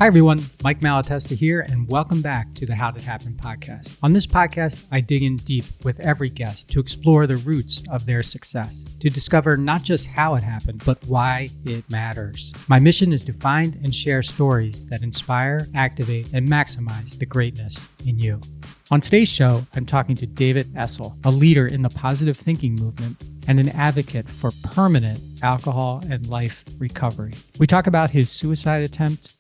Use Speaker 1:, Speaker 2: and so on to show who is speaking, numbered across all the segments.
Speaker 1: Hi, everyone. Mike Malatesta here, and welcome back to the How Did Happen podcast. On this podcast, I dig in deep with every guest to explore the roots of their success, to discover not just how it happened, but why it matters. My mission is to find and share stories that inspire, activate, and maximize the greatness in you. On today's show, I'm talking to David Essel, a leader in the positive thinking movement and an advocate for permanent alcohol and life recovery. We talk about his suicide attempt,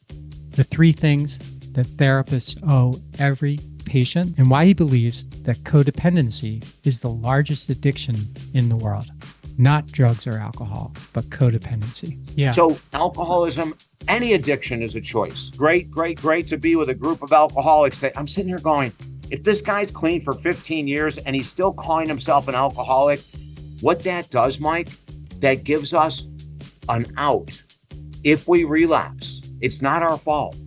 Speaker 1: the 3 things that therapists owe every patient, and why he believes that codependency is the largest addiction in the world. Not drugs or alcohol, but codependency. Yeah.
Speaker 2: So alcoholism, any addiction is a choice. Great to be with a group of alcoholics. I'm sitting here going, if this guy's clean for 15 years and he's still calling himself an alcoholic, what that does, Mike, that gives us an out. If we relapse, it's not our fault.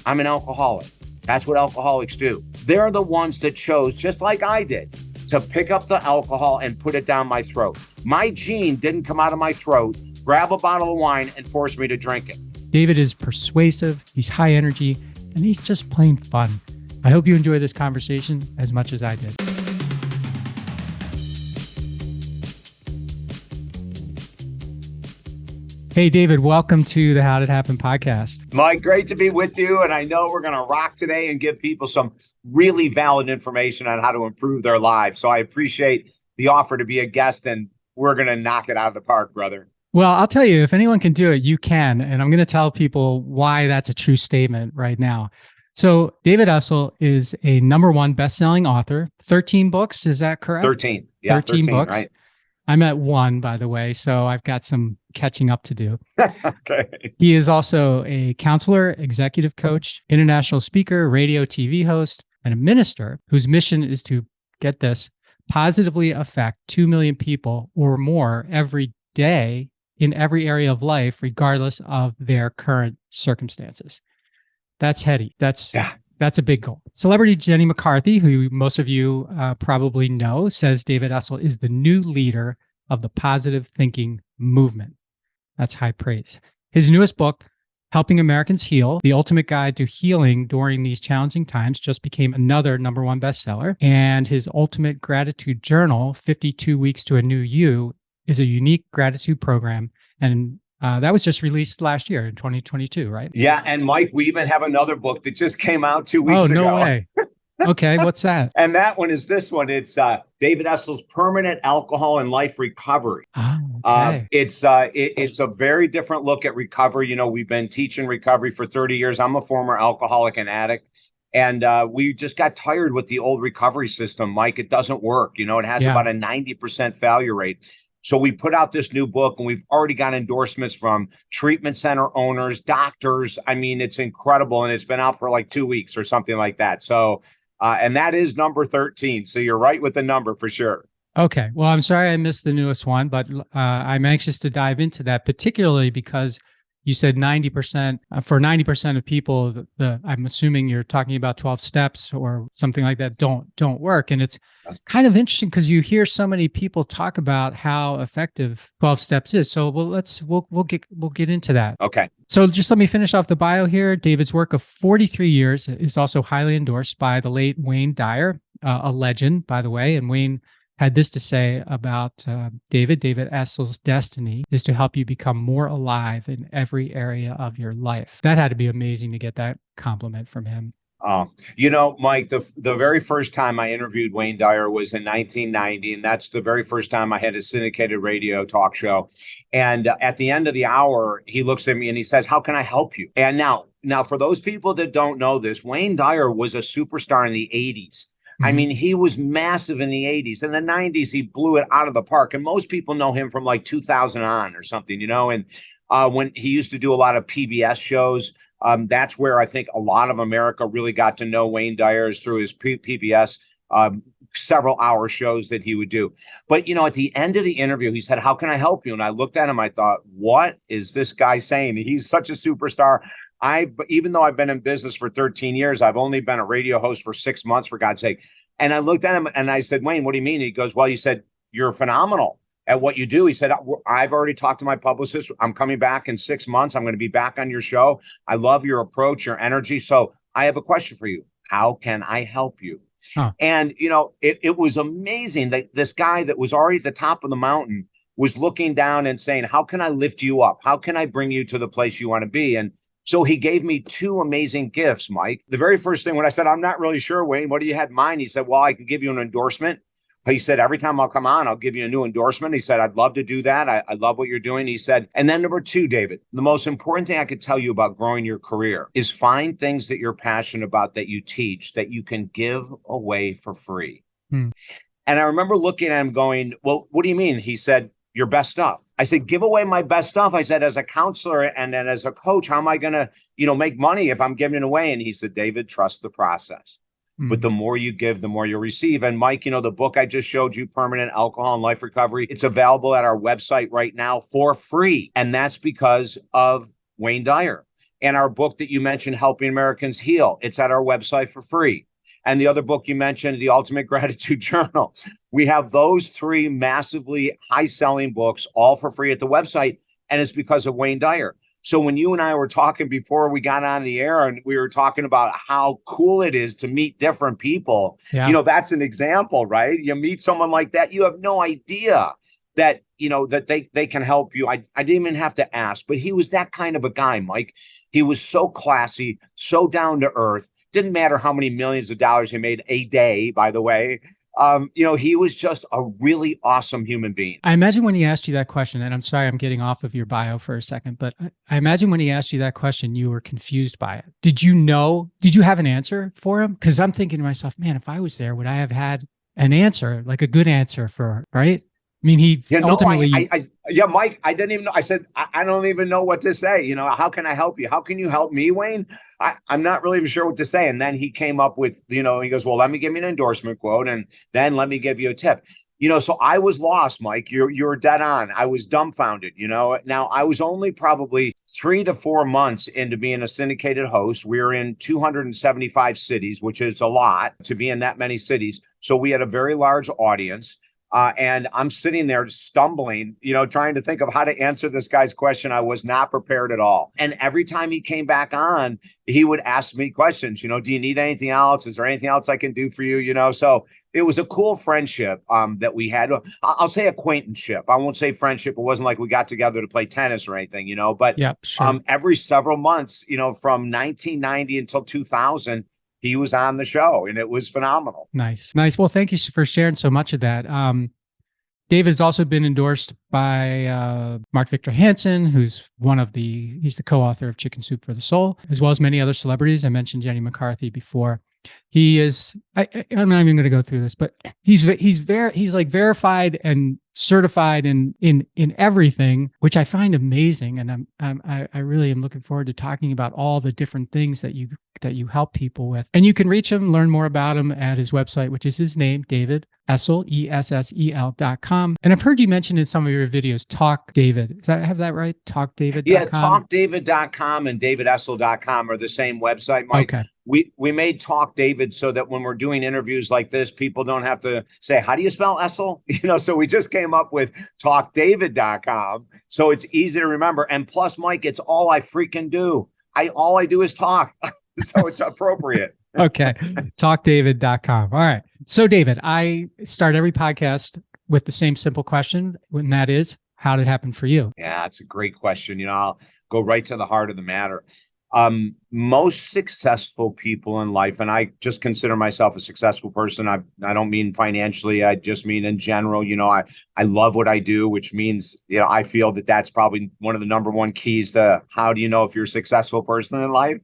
Speaker 2: I'm an alcoholic. That's what alcoholics do. They're the ones that chose, just like I did, to pick up the alcohol and put it down my throat. My gene didn't come out of my throat, grab a bottle of wine, and force me to drink it.
Speaker 1: David is persuasive, he's high energy, and he's just plain fun. I hope you enjoy this conversation as much as I did. Hey, David, welcome to the How Did Happen podcast.
Speaker 2: Mike, great to be with you. And I know we're going to rock today and give people some really valid information on how to improve their lives. So I appreciate the offer to be a guest, and we're going to knock it out of the park, brother.
Speaker 1: Well, I'll tell you, if anyone can do it, you can. And I'm going to tell people why that's a true statement right now. So David Essel is a #1 best-selling author, 13 books. Is that correct?
Speaker 2: 13. Yeah, 13
Speaker 1: books.
Speaker 2: Right.
Speaker 1: I'm at 1, by the way, so I've got some catching up to do.
Speaker 2: Okay.
Speaker 1: He is also a counselor, executive coach, international speaker, radio, TV host, and a minister whose mission is to, get this, positively affect 2 million people or more every day in every area of life, regardless of their current circumstances. That's heady. That's a big goal. Celebrity Jenny McCarthy, who most of you probably know, says David Essel is the new leader of the positive thinking movement. That's high praise. His newest book, Helping Americans Heal, The Ultimate Guide to Healing During These Challenging Times, just became another #1 bestseller. And his Ultimate Gratitude Journal, 52 Weeks to a New You, is a unique gratitude program. And that was just released last year in 2022, right?
Speaker 2: Yeah. And Mike, we even have another book that just came out 2 weeks ago.
Speaker 1: Oh, no way. Okay. What's that?
Speaker 2: And that one is this one. It's David Essel's Permanent Alcohol and Life Recovery.
Speaker 1: Oh, okay.
Speaker 2: It's a very different look at recovery. You know, we've been teaching recovery for 30 years. I'm a former alcoholic and addict. And we just got tired with the old recovery system, Mike. It doesn't work. You know, it has about a 90% failure rate. So we put out this new book, and we've already got endorsements from treatment center owners, doctors. I mean, it's incredible. And it's been out for like 2 weeks or something like that. So, and that is number 13. So you're right with the number for sure. Okay.
Speaker 1: Well, I'm sorry I missed the newest one, but I'm anxious to dive into that, particularly because you said 90%, for 90% of people, I'm assuming you're talking about 12 steps or something like that don't work. And it's kind of interesting because you hear so many people talk about how effective 12 steps is. So we'll get into that.
Speaker 2: Okay.
Speaker 1: So just let me finish off the bio here. David's work of 43 years is also highly endorsed by the late Wayne Dyer, a legend, by the way. And Wayne had this to say about David Essel's destiny is to help you become more alive in every area of your life. That had to be amazing to get that compliment from him.
Speaker 2: You know, Mike, the very first time I interviewed Wayne Dyer was in 1990, and that's the very first time I had a syndicated radio talk show. And at the end of the hour, he looks at me and he says, "How can I help you?" And now for those people that don't know this, Wayne Dyer was a superstar in the 80s. I mean, he was massive in the 80s. In the 90s, he blew it out of the park. And most people know him from like 2000 on or something, you know. And when he used to do a lot of PBS shows, that's where I think a lot of America really got to know Wayne Dyer, is through his PBS several hour shows that he would do. But, you know, at the end of the interview, he said, "How can I help you?" And I looked at him, I thought, what is this guy saying? He's such a superstar. Even though I've been in business for 13 years, I've only been a radio host for 6 months, for God's sake. And I looked at him and I said, "Wayne, what do you mean?" He goes, "Well, you said you're phenomenal at what you do. He said, I've already talked to my publicist. I'm coming back in 6 months. I'm going to be back on your show. I love your approach, your energy. So I have a question for you. How can I help you?
Speaker 1: Huh.
Speaker 2: And, it was amazing that this guy that was already at the top of the mountain was looking down and saying, how can I lift you up? How can I bring you to the place you want to be? And so he gave me two amazing gifts, Mike. The very first thing when I said, I'm not really sure, Wayne, what do you have in mind? He said, well, I can give you an endorsement. He said, every time I'll come on, I'll give you a new endorsement. He said, I'd love to do that. I love what you're doing. He said, and then number two, David, the most important thing I could tell you about growing your career is find things that you're passionate about, that you teach, that you can give away for free. And I remember looking at him going, well, what do you mean? He said, your best stuff. I said, give away my best stuff. I said, as a counselor and then as a coach, how am I going to, make money if I'm giving it away? And he said, David, trust the process. But the more you give, the more you receive. And Mike, the book I just showed you, Permanent Alcohol and Life Recovery, it's available at our website right now for free. And that's because of Wayne Dyer. And our book that you mentioned, Helping Americans Heal, it's at our website for free. And the other book you mentioned, The Ultimate Gratitude Journal. We have those three massively high-selling books all for free at the website. And it's because of Wayne Dyer. So when you and I were talking before we got on the air and we were talking about how cool it is to meet different people, that's an example, right? You meet someone like that, you have no idea that, that they can help you. I didn't even have to ask, but he was that kind of a guy, Mike. He was so classy, so down to earth. Didn't matter how many millions of dollars he made a day, by the way. He was just a really awesome human being.
Speaker 1: I imagine when he asked you that question, and I'm sorry, I'm getting off of your bio for a second, but I imagine when he asked you that question, you were confused by it. Did you have an answer for him? Because I'm thinking to myself, man, if I was there, would I have had an answer, like a good answer for, right? I mean, ultimately.
Speaker 2: Mike, I didn't even know. I said, I don't even know what to say. How can I help you? How can you help me, Wayne? I'm not really even sure what to say. And then he came up with, he goes, well, let me give you an endorsement quote. And then let me give you a tip. So I was lost, Mike. You're dead on. I was dumbfounded, Now, I was only probably 3 to 4 months into being a syndicated host. We were in 275 cities, which is a lot to be in that many cities. So we had a very large audience. And I'm sitting there stumbling, trying to think of how to answer this guy's question. I was not prepared at all. And every time he came back on, he would ask me questions, do you need anything else? Is there anything else I can do for you? So it was a cool friendship that we had. I'll say acquaintanceship. I won't say friendship. It wasn't like we got together to play tennis or anything, but
Speaker 1: sure.
Speaker 2: Every several months, from 1990 until 2000, he was on the show and it was phenomenal.
Speaker 1: Nice. Well, thank you for sharing so much of that. David's also been endorsed by Mark Victor Hansen, who's he's the co-author of Chicken Soup for the Soul, as well as many other celebrities. I mentioned Jenny McCarthy before. He is, I'm not even going to go through this, but he's like verified and certified in everything, which I find amazing. And I really am looking forward to talking about all the different things that you help people with. And you can reach him, learn more about him at his website, which is his name, David Essel, ESSEL.com. And I've heard you mention in some of your videos, Talk David. Have that right? TalkDavid.com?
Speaker 2: Yeah, TalkDavid.com and DavidEssel.com are the same website, Mike.
Speaker 1: Okay.
Speaker 2: We made Talk David so that when we're doing interviews like this, people don't have to say, how do you spell Essel? So we just came up with TalkDavid.com. So it's easy to remember. And plus, Mike, it's all I freaking do. All I do is talk. So it's appropriate.
Speaker 1: Okay. TalkDavid.com. All right. So David, I start every podcast with the same simple question, and that is, how did it happen for you?
Speaker 2: Yeah, that's a great question. I'll go right to the heart of the matter. Most successful people in life, and I just consider myself a successful person. I don't mean financially. I just mean in general. I love what I do, which means, I feel that that's probably one of the number one keys to how do you know if you're a successful person in life?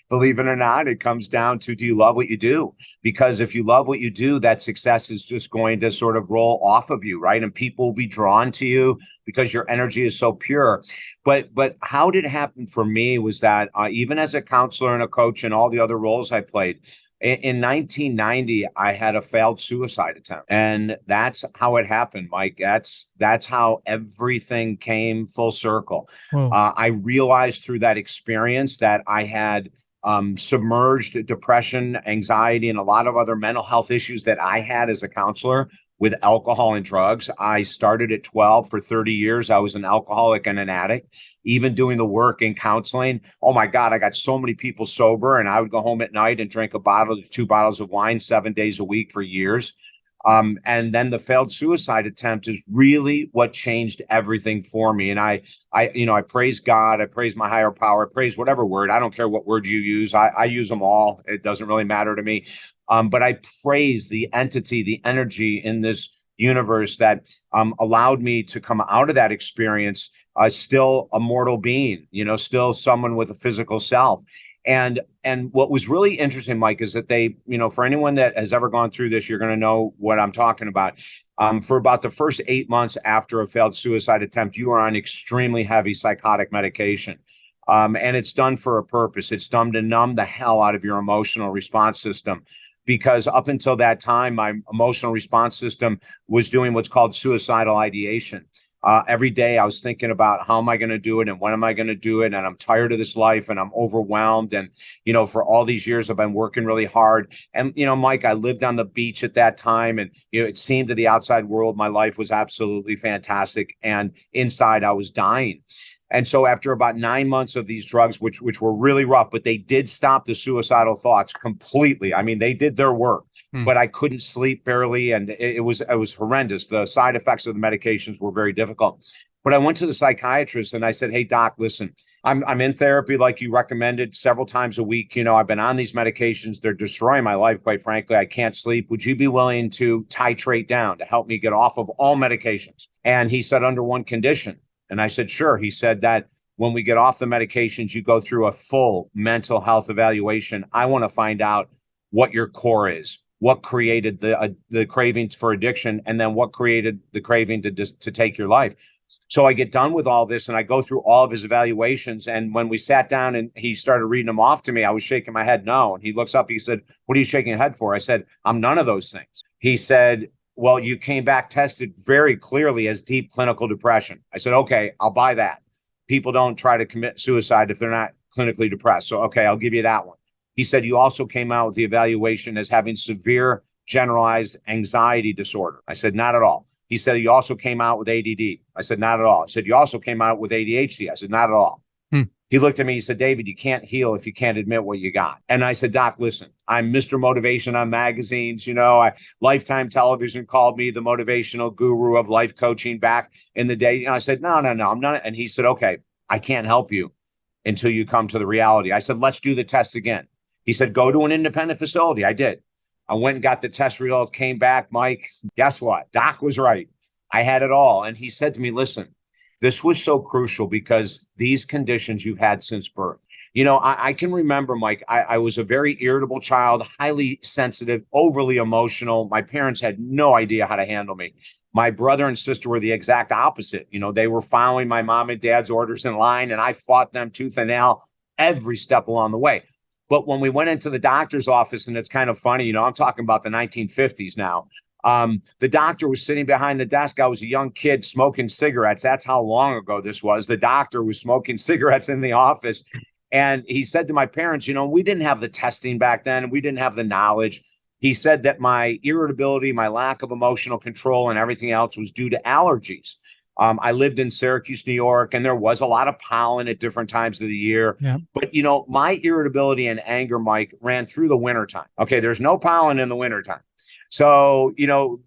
Speaker 2: Believe it or not, it comes down to, do you love what you do? Because if you love what you do, that success is just going to sort of roll off of you, right? And people will be drawn to you because your energy is so pure. But how did it happen for me was that even as a counselor and a coach and all the other roles I played, in 1990, I had a failed suicide attempt. And that's how it happened, Mike. That's how everything came full circle. I realized through that experience that I had submerged depression, anxiety, and a lot of other mental health issues that I had as a counselor with alcohol and drugs. I started at 12. For 30 years. I was an alcoholic and an addict, even doing the work in counseling. Oh my God, I got so many people sober, and I would go home at night and drink a bottle to 2 bottles of wine 7 days a week for years. And then the failed suicide attempt is really what changed everything for me. And I praise God, I praise my higher power, I praise whatever word. I don't care what word you use. I use them all. It doesn't really matter to me. But I praise the entity, the energy in this universe that allowed me to come out of that experience still a mortal being, still someone with a physical self. And what was really interesting, Mike, is that they, for anyone that has ever gone through this, you're going to know what I'm talking about. For about the first 8 months after a failed suicide attempt, you are on extremely heavy psychotic medication. And it's done for a purpose. It's done to numb the hell out of your emotional response system. Because up until that time, my emotional response system was doing what's called suicidal ideation. Every day I was thinking about how am I going to do it and when am I going to do it? And I'm tired of this life and I'm overwhelmed. And, for all these years I've been working really hard. And, Mike, I lived on the beach at that time. And, it seemed to the outside world, my life was absolutely fantastic. And inside I was dying. And so after about 9 months of these drugs, which were really rough, but they did stop the suicidal thoughts completely. I mean, they did their work, but I couldn't sleep barely. And it was horrendous. The side effects of the medications were very difficult. But I went to the psychiatrist and I said, hey, doc, listen, I'm in therapy like you recommended several times a week. I've been on these medications. They're destroying my life, quite frankly. I can't sleep. Would you be willing to titrate down to help me get off of all medications? And he said, under one condition. And I said, sure. He said that when we get off the medications, you go through a full mental health evaluation. I want to find out what your core is, what created the cravings for addiction, and then what created the craving to take your life. So I get done with all this and I go through all of his evaluations. And when we sat down and he started reading them off to me, I was shaking my head no. And he looks up, he said, what are you shaking your head for? I said, I'm none of those things. He said, well, you came back tested very clearly as deep clinical depression. I said, okay, I'll buy that. People don't try to commit suicide if they're not clinically depressed. So, okay, I'll give you that one. He said, you also came out with the evaluation as having severe generalized anxiety disorder. I said, not at all. He said, you also came out with ADD. I said, not at all. I said, you also came out with ADHD. I said, not at all. He looked at me, he said, David, you can't heal if you can't admit what you got. And I said, doc, listen, I'm Mr. Motivation on magazines. Lifetime Television called me the motivational guru of life coaching back in the day. And I said, no, I'm not. And he said, okay, I can't help you until you come to the reality. I said, let's do the test again. He said, go to an independent facility. I did. I went and got the test results, came back. Mike, guess what? Doc was right. I had it all. And he said to me, listen, this was so crucial because these conditions you've had since birth. I can remember, Mike, I was a very irritable child, highly sensitive, overly emotional. My parents had no idea how to handle me. My brother and sister were the exact opposite. They were following my mom and dad's orders in line, and I fought them tooth and nail every step along the way. But when we went into the doctor's office, and it's kind of funny, I'm talking about the 1950s now. The doctor was sitting behind the desk. I was a young kid smoking cigarettes. That's how long ago this was. The doctor was smoking cigarettes in the office. And he said to my parents, we didn't have the testing back then. We didn't have the knowledge. He said that my irritability, my lack of emotional control and everything else was due to allergies. I lived in Syracuse, New York, and there was a lot of pollen at different times of the year. Yeah. But, my irritability and anger, Mike, ran through the wintertime. Okay, there's no pollen in the wintertime. So,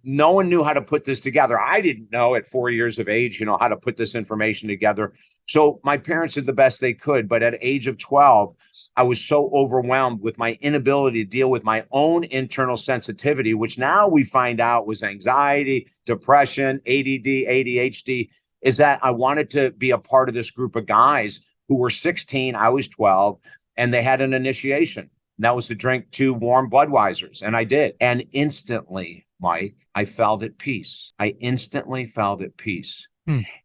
Speaker 2: no one knew how to put this together. I didn't know at 4 years of age, how to put this information together. So my parents did the best they could. But at age of 12, I was so overwhelmed with my inability to deal with my own internal sensitivity, which now we find out was anxiety, depression, ADD, ADHD, is that I wanted to be a part of this group of guys who were 16, I was 12, and they had an initiation. And that was to drink 2 warm Budweisers. And I did. And instantly, Mike, I felt at peace. I instantly felt at peace.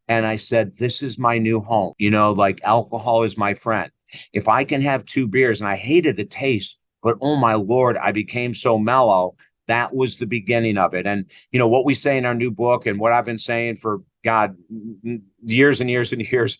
Speaker 2: And I said, this is my new home. Like alcohol is my friend. If I can have 2 beers, and I hated the taste, but oh my Lord, I became so mellow. That was the beginning of it. And, what we say in our new book and what I've been saying for, God, years and years and years,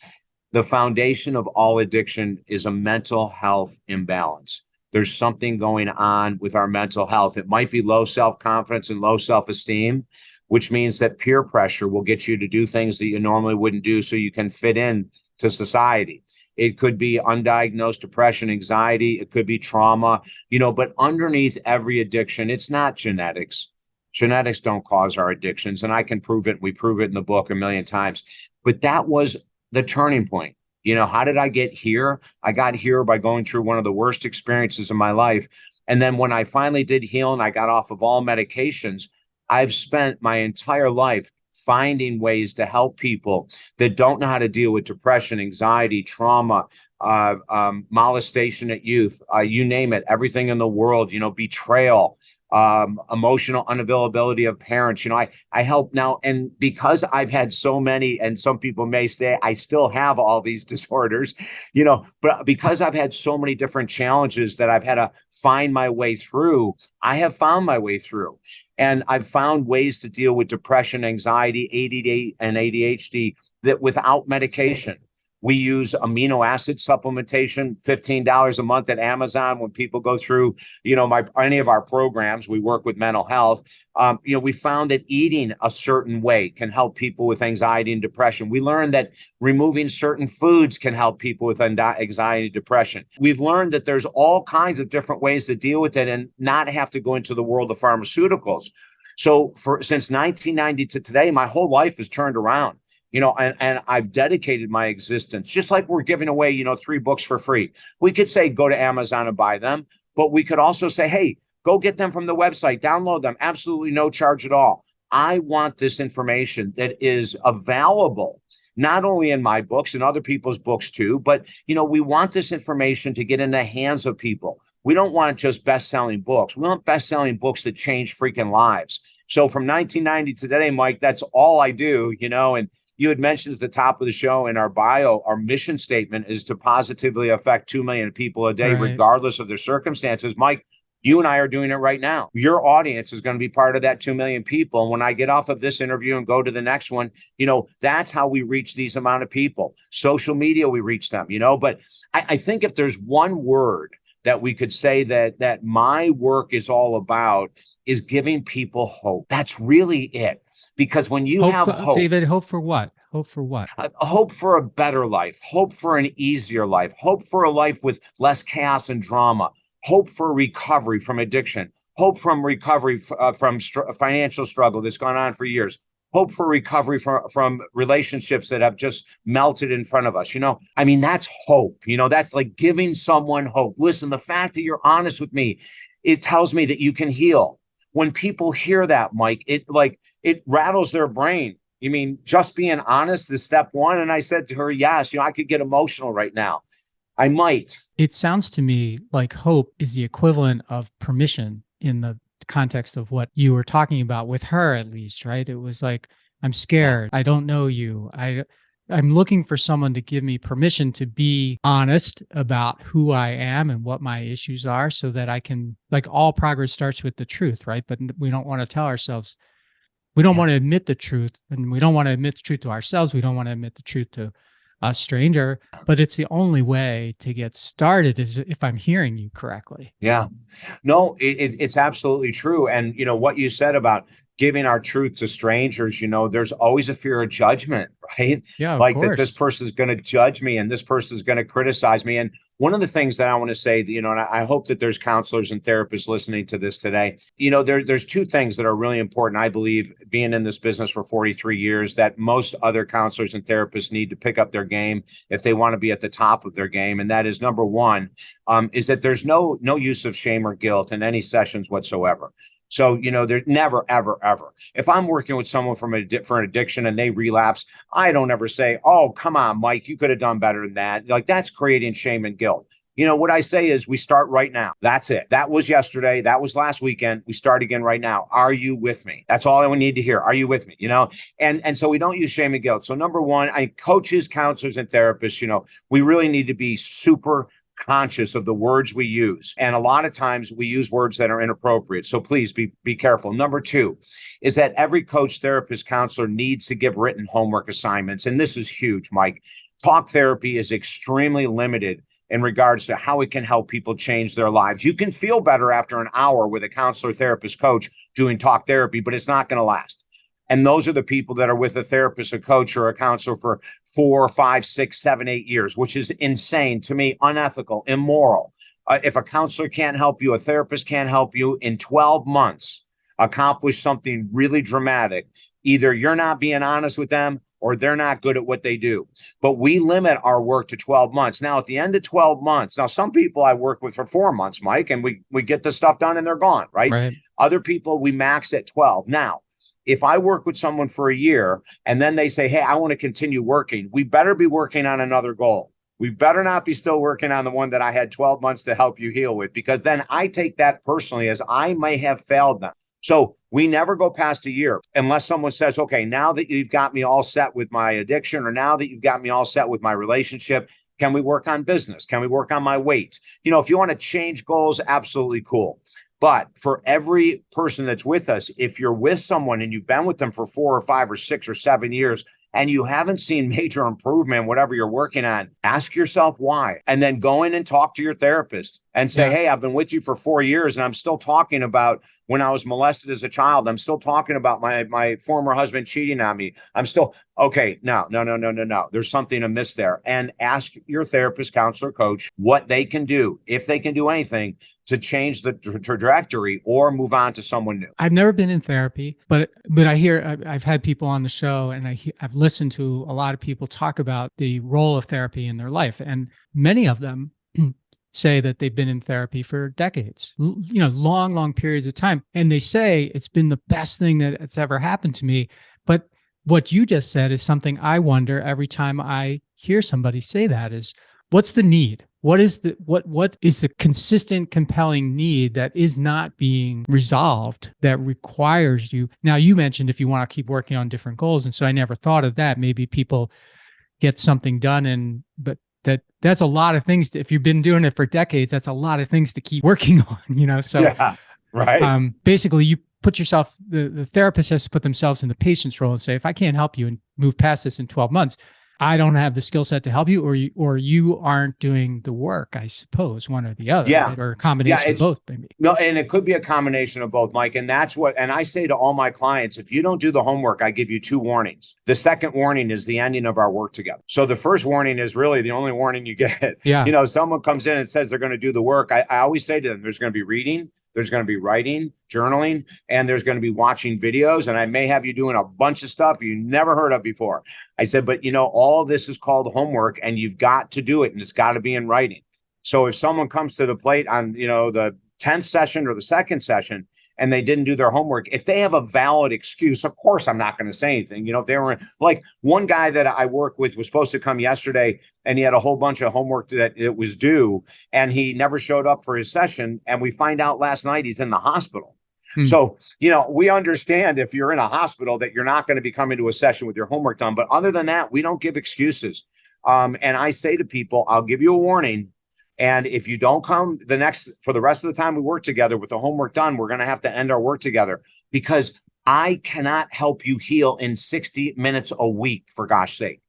Speaker 2: the foundation of all addiction is a mental health imbalance. there's something going on with our mental health. It might be low self-confidence and low self-esteem, which means that peer pressure will get you to do things that you normally wouldn't do so you can fit in to society. It could be undiagnosed depression, anxiety. It could be trauma, but underneath every addiction, it's not genetics. Genetics don't cause our addictions, and I can prove it. We prove it in the book a million times. But that was the turning point. How did I get here? I got here by going through one of the worst experiences of my life. And then when I finally did heal and I got off of all medications, I've spent my entire life finding ways to help people that don't know how to deal with depression, anxiety, trauma, molestation at youth, you name it, everything in the world, betrayal, emotional unavailability of parents. I help now. And because I've had so many, and some people may say I still have all these disorders, but because I've had so many different challenges that I've had to find my way through, I have found my way through. And I've found ways to deal with depression, anxiety, ADD, and ADHD that without medication. We use amino acid supplementation, $15 a month at Amazon. When people go through, any of our programs, we work with mental health. We found that eating a certain way can help people with anxiety and depression. We learned that removing certain foods can help people with anxiety and depression. We've learned that there's all kinds of different ways to deal with it and not have to go into the world of pharmaceuticals. So since 1990 to today, my whole life has turned around. And I've dedicated my existence, just like we're giving away, 3 books for free. We could say, go to Amazon and buy them, but we could also say, hey, go get them from the website, download them, absolutely no charge at all. I want this information that is available, not only in my books and other people's books too, but, we want this information to get in the hands of people. We don't want just best-selling books. We want best-selling books that change freaking lives. So from 1990 to today, Mike, that's all I do, and you had mentioned at the top of the show in our bio, our mission statement is to positively affect 2 million people a day,
Speaker 1: Right.
Speaker 2: regardless of their circumstances. Mike, you and I are doing it right now. Your audience is going to be part of that 2 million people. And when I get off of this interview and go to the next one, that's how we reach these amount of people. Social media, we reach them, but I think if there's one word that we could say that my work is all about is giving people hope. That's really it. Because when you have hope,
Speaker 1: David, hope for what? Hope for what?
Speaker 2: Hope for a better life, hope for an easier life, hope for a life with less chaos and drama, hope for recovery from addiction, hope from recovery from financial struggle that's gone on for years, hope for recovery from relationships that have just melted in front of us. That's hope. That's like giving someone hope. Listen, the fact that you're honest with me, it tells me that you can heal. When people hear that, Mike, it rattles their brain. You mean just being honest is step one? And I said to her, yes, I could get emotional right now. I might.
Speaker 1: It sounds to me like hope is the equivalent of permission in the context of what you were talking about with her, at least, right? It was like, I'm scared. I don't know you. I'm looking for someone to give me permission to be honest about who I am and what my issues are so that I can, like, all progress starts with the truth, right? But we don't want to tell ourselves, we don't want to admit the truth, and we don't want to admit the truth to ourselves. We don't want to admit the truth to a stranger, but it's the only way to get started, is if I'm hearing you correctly.
Speaker 2: Yeah, no, it's absolutely true. And, what you said about giving our truth to strangers, there's always a fear of judgment, right?
Speaker 1: Yeah, of
Speaker 2: Like
Speaker 1: course.
Speaker 2: that this person is going to judge me and this person is going to criticize me. And one of the things that I want to say, and I hope that there's counselors and therapists listening to this today, there's 2 things that are really important. I believe, being in this business for 43 years, that most other counselors and therapists need to pick up their game if they want to be at the top of their game. And that is, number one, is that there's no use of shame or guilt in any sessions whatsoever. So, there's never, ever, ever. If I'm working with someone for an addiction and they relapse, I don't ever say, oh, come on, Mike, you could have done better than that. Like, that's creating shame and guilt. What I say is we start right now. That's it. That was yesterday. That was last weekend. We start again right now. Are you with me? That's all I need to hear. Are you with me? And so we don't use shame and guilt. So number one, coaches, counselors, and therapists, we really need to be super conscious of the words we use. And a lot of times we use words that are inappropriate. So please be careful. Number 2 is that every coach, therapist, counselor needs to give written homework assignments. And this is huge, Mike. Talk therapy is extremely limited in regards to how it can help people change their lives. You can feel better after an hour with a counselor, therapist, coach doing talk therapy, but it's not going to last. And those are the people that are with a therapist, a coach, or a counselor for 4, 5, 6, 7, 8 years, which is insane to me, unethical, immoral. If a counselor can't help you, a therapist can't help you in 12 months accomplish something really dramatic, either you're not being honest with them or they're not good at what they do. But we limit our work to 12 months. Now, at the end of 12 months, now some people I work with for 4 months, Mike, and we get the stuff done and they're gone, right?
Speaker 1: Right.
Speaker 2: Other people, we max at 12. Now, if I work with someone for a year and then they say, hey, I want to continue working, we better be working on another goal. We better not be still working on the one that I had 12 months to help you heal with, because then I take that personally as I may have failed them. So we never go past a year unless someone says, okay, now that you've got me all set with my addiction, or now that you've got me all set with my relationship, can we work on business? Can we work on my weight? You know, if you want to change goals, absolutely cool. But for every person that's with us, if you're with someone and you've been with them for 4 or 5 or 6 or 7 years, and you haven't seen major improvement, whatever you're working on, ask yourself why. And then go in and talk to your therapist and say, hey, I've been with you for 4 years and I'm still talking about when I was molested as a child. I'm still talking about my former husband cheating on me. I'm still, okay, no. There's something amiss there. And ask your therapist, counselor, coach what they can do, if they can do anything, to change the trajectory or move on to someone new.
Speaker 1: I've never been in therapy, but I hear, I've had people on the show, and I've listened to a lot of people talk about the role of therapy in their life. And many of them say that they've been in therapy for decades, long periods of time. And they say it's been the best thing that it's ever happened to me. But what you just said is something I wonder every time I hear somebody say that is, what's the need? What is the consistent, compelling need that is not being resolved that requires you? Now, you mentioned if you want to keep working on different goals. And so I never thought of that. Maybe people get something done, but that's a lot of things. If you've been doing it for decades, that's a lot of things to keep working on, So
Speaker 2: yeah, right.
Speaker 1: Basically you put yourself, the therapist has to put themselves in the patient's role and say, if I can't help you and move past this in 12 months, I don't have the skill set to help you, or you aren't doing the work, I suppose, one or the other, right? Or a combination of both, maybe.
Speaker 2: No, and it could be a combination of both, Mike. And and I say to all my clients, if you don't do the homework, I give you 2 warnings. The second warning is the ending of our work together. So the first warning is really the only warning you get.
Speaker 1: Yeah.
Speaker 2: Someone comes in and says they're going to do the work. I always say to them, there's going to be reading, there's going to be writing, journaling, and there's going to be watching videos. And I may have you doing a bunch of stuff you never heard of before. I said, but all this is called homework and you've got to do it, and it's got to be in writing. So if someone comes to the plate on, the 10th session or the second session, and they didn't do their homework, if they have a valid excuse, of course, I'm not going to say anything. If they were like, one guy that I work with was supposed to come yesterday and he had a whole bunch of homework that it was due, and he never showed up for his session. And we find out last night he's in the hospital. So, we understand if you're in a hospital that you're not going to be coming to a session with your homework done. But other than that, we don't give excuses. And I say to people, I'll give you a warning. And if you don't come for the rest of the time we work together with the homework done, we're going to have to end our work together, because I cannot help you heal in 60 minutes a week, for gosh sake.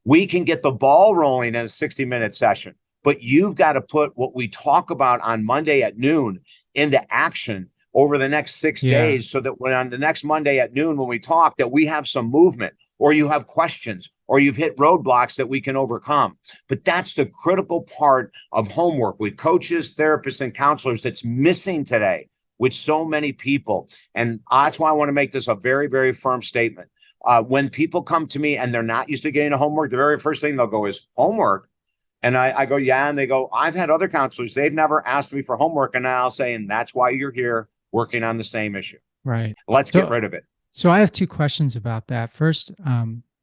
Speaker 2: We can get the ball rolling in a 60-minute session, but you've got to put what we talk about on Monday at noon into action over the next 6 days, so that when on the next Monday at noon, when we talk, that we have some movement, or you have questions, or you've hit roadblocks that we can overcome. But that's the critical part of homework with coaches, therapists, and counselors that's missing today with so many people. And that's why I want to make this a very, very firm statement. When people come to me and they're not used to getting a homework, the very first thing they'll go is homework. And I go, yeah. And they go, I've had other counselors, they've never asked me for homework. And I'll say, and that's why you're here working on the same issue.
Speaker 1: Right.
Speaker 2: Let's get rid of it.
Speaker 1: So I have 2 questions about that. First,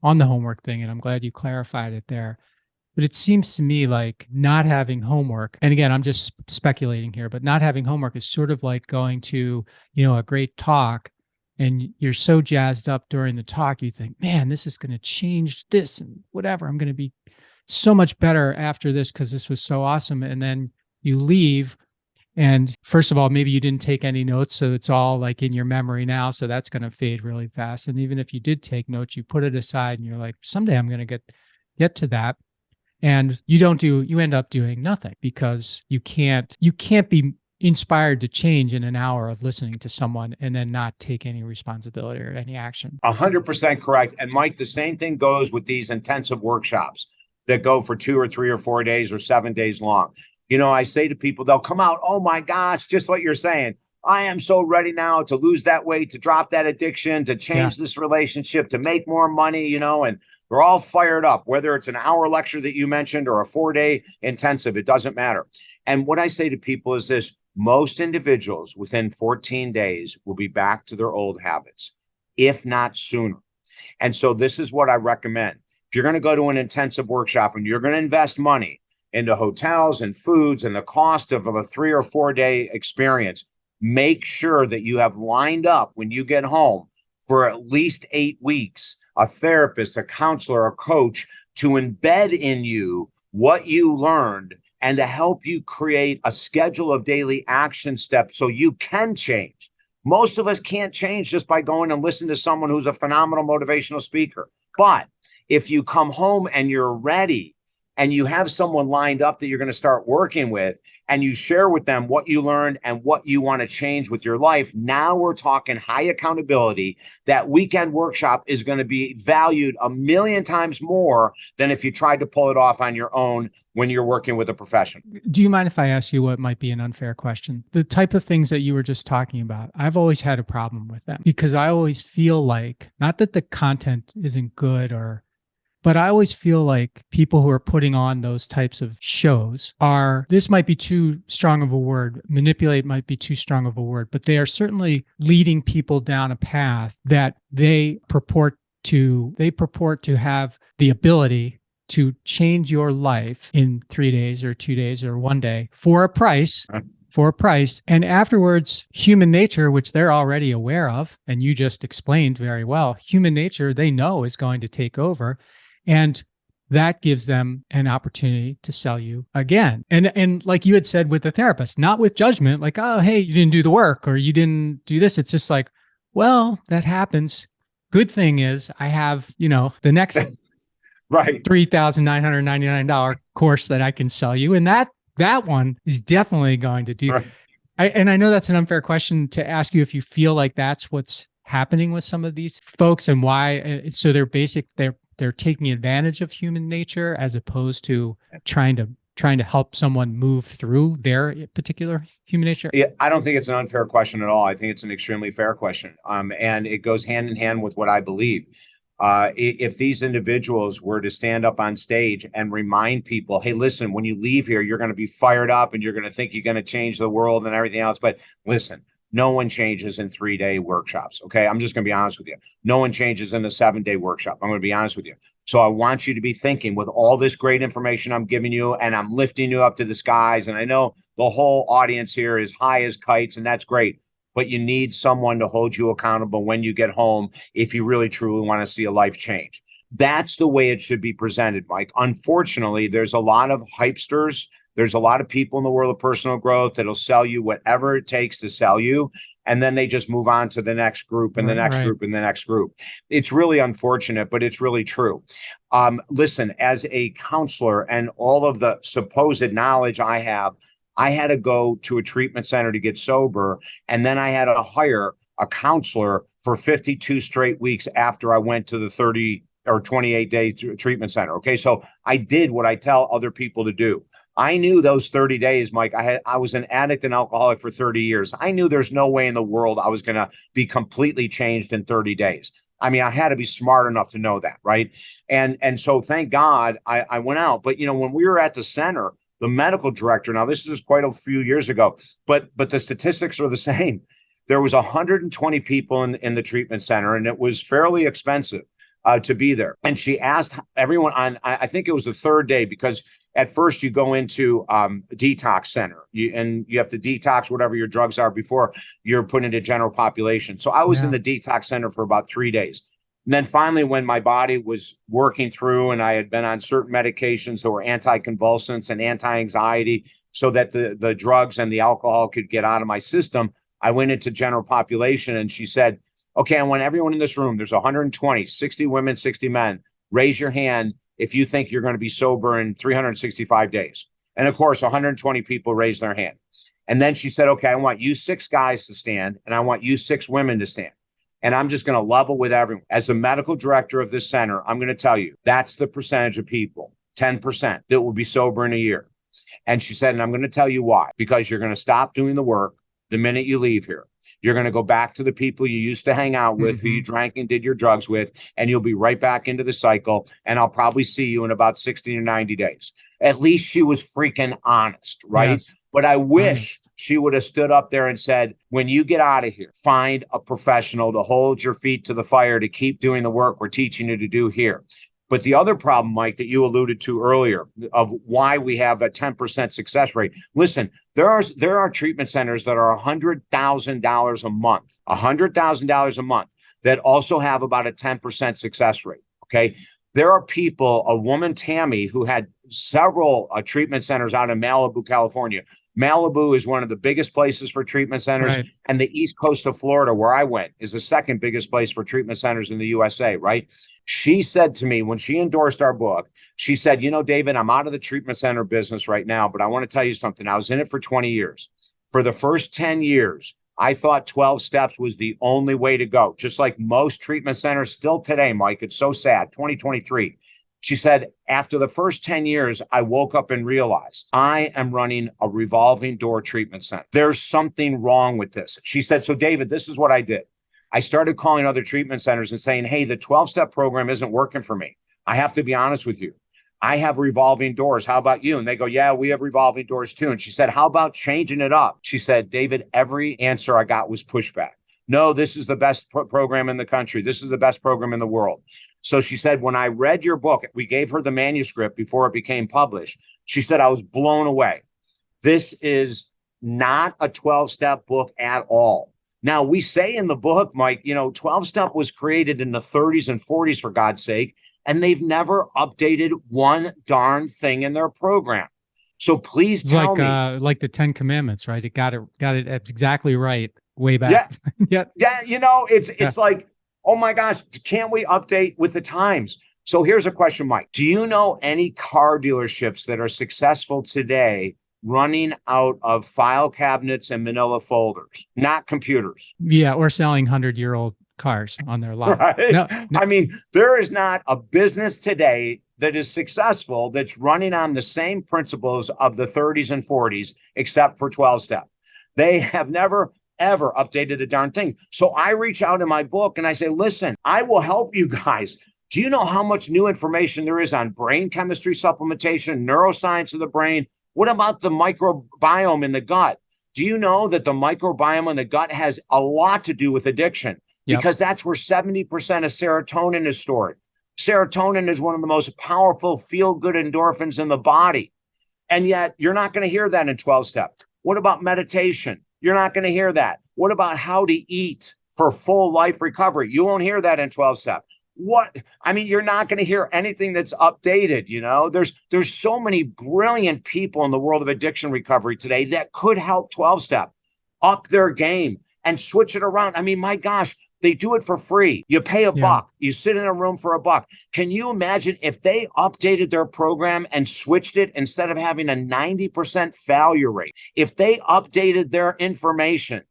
Speaker 1: on the homework thing, and I'm glad you clarified it there. But it seems to me like not having homework, and again, I'm just speculating here, but not having homework is sort of like going to, a great talk, and you're so jazzed up during the talk, you think, man, this is going to change this and whatever. I'm going to be so much better after this because this was so awesome. And then you leave. And first of all, maybe you didn't take any notes, so it's all like in your memory now. So that's going to fade really fast. And even if you did take notes, you put it aside and you're like, someday I'm going to get to that. And you end up doing nothing because you can't be inspired to change in an hour of listening to someone and then not take any responsibility or any action.
Speaker 2: 100% correct. And Mike, the same thing goes with these intensive workshops that go for 2 or 3 or 4 days or 7 days long. I say to people, they'll come out, oh my gosh, just what you're saying. I am so ready now to lose that weight, to drop that addiction, to change this relationship, to make more money, and they're all fired up, whether it's an hour lecture that you mentioned or a 4-day intensive, it doesn't matter. And what I say to people is this: most individuals within 14 days will be back to their old habits, if not sooner. And so this is what I recommend. If you're going to go to an intensive workshop and you're going to invest money into hotels and foods and the cost of a 3 or 4 day experience, make sure that you have lined up when you get home for at least 8 weeks, a therapist, a counselor, a coach to embed in you what you learned and to help you create a schedule of daily action steps so you can change. Most of us can't change just by going and listening to someone who's a phenomenal motivational speaker. But if you come home and you're ready and you have someone lined up that you're going to start working with, and you share with them what you learned and what you want to change with your life, now we're talking high accountability. That weekend workshop is going to be valued 1,000,000 times more than if you tried to pull it off on your own when you're working with a professional.
Speaker 1: Do you mind if I ask you what might be an unfair question? The type of things that you were just talking about, I've always had a problem with them because I always feel like, not that the content isn't good but I always feel like people who are putting on those types of shows this might be too strong of a word, manipulate might be too strong of a word, but they are certainly leading people down a path that they purport to have the ability to change your life in 3 days or 2 days or 1 day for a price. And afterwards, human nature, which they're already aware of, and you just explained very well, human nature, they know is going to take over. And that gives them an opportunity to sell you again. And like you had said with the therapist, not with judgment, like, oh, hey, you didn't do the work or you didn't do this. It's just like, well, that happens. Good thing is I have, the next
Speaker 2: right
Speaker 1: $3,999 course that I can sell you. And that one is definitely going to do. Right. And I know that's an unfair question to ask you if you feel like that's what's happening with some of these folks and why. So they're taking advantage of human nature as opposed to trying to help someone move through their particular human nature.
Speaker 2: Yeah, I don't think it's an unfair question at all. I think it's an extremely fair question. And it goes hand in hand with what I believe. If these individuals were to stand up on stage and remind people, hey, listen, when you leave here, you're going to be fired up and you're going to think you're going to change the world and everything else. But listen, no one changes in 3-day workshops. Okay. I'm just going to be honest with you. No one changes in a 7-day workshop. I'm going to be honest with you. So I want you to be thinking with all this great information I'm giving you, and I'm lifting you up to the skies. And I know the whole audience here is high as kites, and that's great. But you need someone to hold you accountable when you get home if you really truly want to see a life change. That's the way it should be presented, Mike. Unfortunately, there's a lot of hypesters. There's a lot of people in the world of personal growth that'll sell you whatever it takes to sell you. And then they just move on to the next group and the next group and the next group. It's really unfortunate, but it's really true. Listen, as a counselor and all of the supposed knowledge I had to go to a treatment center to get sober. And then I had to hire a counselor for 52 straight weeks after I went to the 30 or 28-day treatment center. Okay. So I did what I tell other people to do. I knew those 30 days, Mike, I was an addict and alcoholic for 30 years. I knew there's no way in the world I was going to be completely changed in 30 days. I mean, I had to be smart enough to know that. Right. And so thank God I went out. But, when we were at the center, the medical director, now this is quite a few years ago, but the statistics are the same. There was 120 people in the treatment center, and it was fairly expensive to be there. And she asked everyone I think it was the 3rd day, because at first you go into a detox center and you have to detox whatever your drugs are before you're put into general population. So I was in the detox center for about 3 days. And then finally, when my body was working through and I had been on certain medications that were anticonvulsants and anti-anxiety so that the drugs and the alcohol could get out of my system, I went into general population, and she said, okay, I want everyone in this room, there's 120, 60 women, 60 men, raise your hand if you think you're going to be sober in 365 days. And of course, 120 people raised their hand. And then she said, okay, I want you 6 guys to stand, and I want you 6 women to stand. And I'm just going to level with everyone. As the medical director of this center, I'm going to tell you, that's the percentage of people, 10%, that will be sober in a year. And she said, and I'm going to tell you why, because you're going to stop doing the work the minute you leave here. You're going to go back to the people you used to hang out with, who you drank and did your drugs with, and you'll be right back into the cycle. And I'll probably see you in about 60 to 90 days. At least she was freaking honest, right? Yes. But I wish she would have stood up there and said, when you get out of here, find a professional to hold your feet to the fire to keep doing the work we're teaching you to do here. But the other problem, Mike, that you alluded to earlier of why we have a 10% success rate. Listen, there are treatment centers that are $100,000 a month, $100,000 a month, that also have about a 10% success rate. Okay. There are people, a woman, Tammy, who had several treatment centers out in Malibu, California. Malibu is one of the biggest places for treatment centers. Right. And the east coast of Florida, where I went, is the second biggest place for treatment centers in the USA, right? She said to me when she endorsed our book, she said, you know, David, I'm out of the treatment center business right now, but I want to tell you something. I was in it for 20 years. For the first 10 years, I thought 12 steps was the only way to go, just like most treatment centers still today, Mike. It's so sad, 2023. She said, after the first 10 years, I woke up and realized I am running a revolving door treatment center. There's something wrong with this. She said, so David, this is what I did. I started calling other treatment centers and saying, hey, the 12-step program isn't working for me. I have to be honest with you. I have revolving doors. How about you? And they go, yeah, we have revolving doors too. And she said, how about changing it up? She said, David, every answer I got was pushback. No, this is the best program in the country. This is the best program in the world. So she said, when I read your book, we gave her the manuscript before it became published. She said, I was blown away. This is not a 12-step book at all. Now, we say in the book, Mike, 12-step was created in the 30s and 40s, for God's sake, and they've never updated one darn thing in their program. So please tell me.
Speaker 1: Like the 10 Commandments, right? It got it exactly right way back.
Speaker 2: Yeah. It's like, oh my gosh, can't we update with the times? So here's a question, Mike. Do you know any car dealerships that are successful today running out of file cabinets and manila folders, not computers?
Speaker 1: Yeah, or selling 100-year-old cars on their lot.
Speaker 2: Right? No. I mean, there is not a business today that is successful that's running on the same principles of the 30s and 40s, except for 12-step. They have never, ever updated a darn thing. So I reach out in my book and I say, listen, I will help you guys. Do you know how much new information there is on brain chemistry supplementation, neuroscience of the brain? What about the microbiome in the gut? Do you know that the microbiome in the gut has a lot to do with addiction? Because that's where 70% of serotonin is stored. Serotonin is one of the most powerful feel-good endorphins in the body. And yet you're not going to hear that in 12-step. What about meditation? You're not going to hear that. What about how to eat for full life recovery? You won't hear that in 12-step. You're not going to hear anything that's updated. There's so many brilliant people in the world of addiction recovery today that could help 12-step up their game and switch it around. I mean, my gosh, they do it for free. You pay a buck. You sit in a room for a buck. Can you imagine if they updated their program and switched it instead of having a 90% failure rate? If they updated their information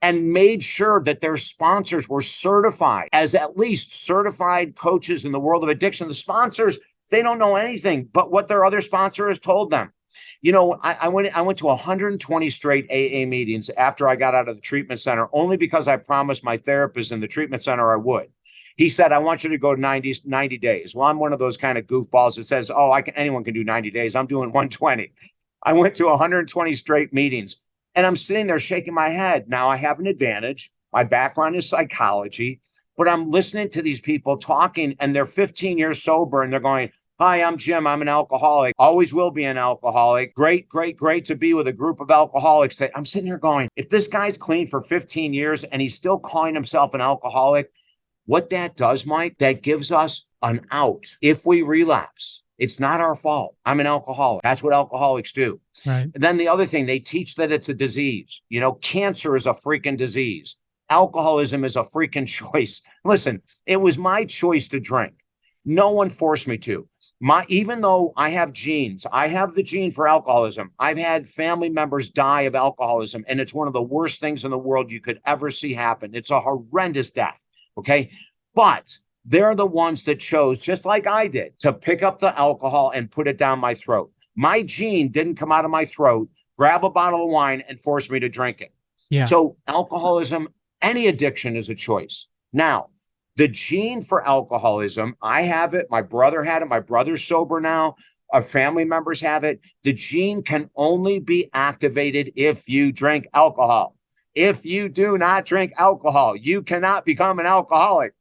Speaker 2: and made sure that their sponsors were certified as at least certified coaches in the world of addiction. The sponsors, they don't know anything but what their other sponsor has told them. I went to 120 straight AA meetings after I got out of the treatment center, only because I promised my therapist in the treatment center I would. He said, I want you to go 90 days. Well, I'm one of those kind of goofballs that says, anyone can do 90 days. I'm doing 120. I went to 120 straight meetings. And I'm sitting there shaking my head. Now I have an advantage. My background is psychology, but I'm listening to these people talking and they're 15 years sober and they're going, hi, I'm Jim. I'm an alcoholic. Always will be an alcoholic. Great to be with a group of alcoholics. I'm sitting here going, if this guy's clean for 15 years and he's still calling himself an alcoholic, what that does, Mike, that gives us an out. If we relapse, it's not our fault. I'm an alcoholic. That's what alcoholics do.
Speaker 1: Right.
Speaker 2: And then the other thing, they teach that it's a disease. Cancer is a freaking disease. Alcoholism is a freaking choice. Listen, it was my choice to drink. No one forced me to. Even though I have genes, I have the gene for alcoholism. I've had family members die of alcoholism, and it's one of the worst things in the world you could ever see happen. It's a horrendous death. Okay. But they're the ones that chose, just like I did, to pick up the alcohol and put it down my throat. My gene didn't come out of my throat, grab a bottle of wine, and force me to drink it.
Speaker 1: Yeah.
Speaker 2: So alcoholism, any addiction is a choice. Now, the gene for alcoholism, I have it. My brother had it. My brother's sober now. Our family members have it. The gene can only be activated if you drink alcohol. If you do not drink alcohol, you cannot become an alcoholic.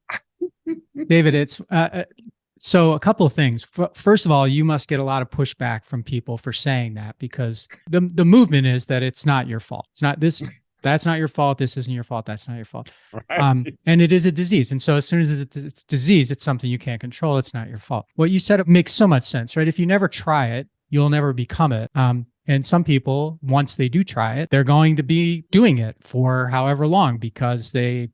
Speaker 1: David, it's so a couple of things. First of all, you must get a lot of pushback from people for saying that, because the movement is that it's not your fault. It's not this. That's not your fault. This isn't your fault. That's not your fault.
Speaker 2: Right.
Speaker 1: And it is a disease. And so as soon as it's disease, it's something you can't control. It's not your fault. What you said, it makes so much sense, right? If you never try it, you'll never become it. And some people, once they do try it, they're going to be doing it for however long because they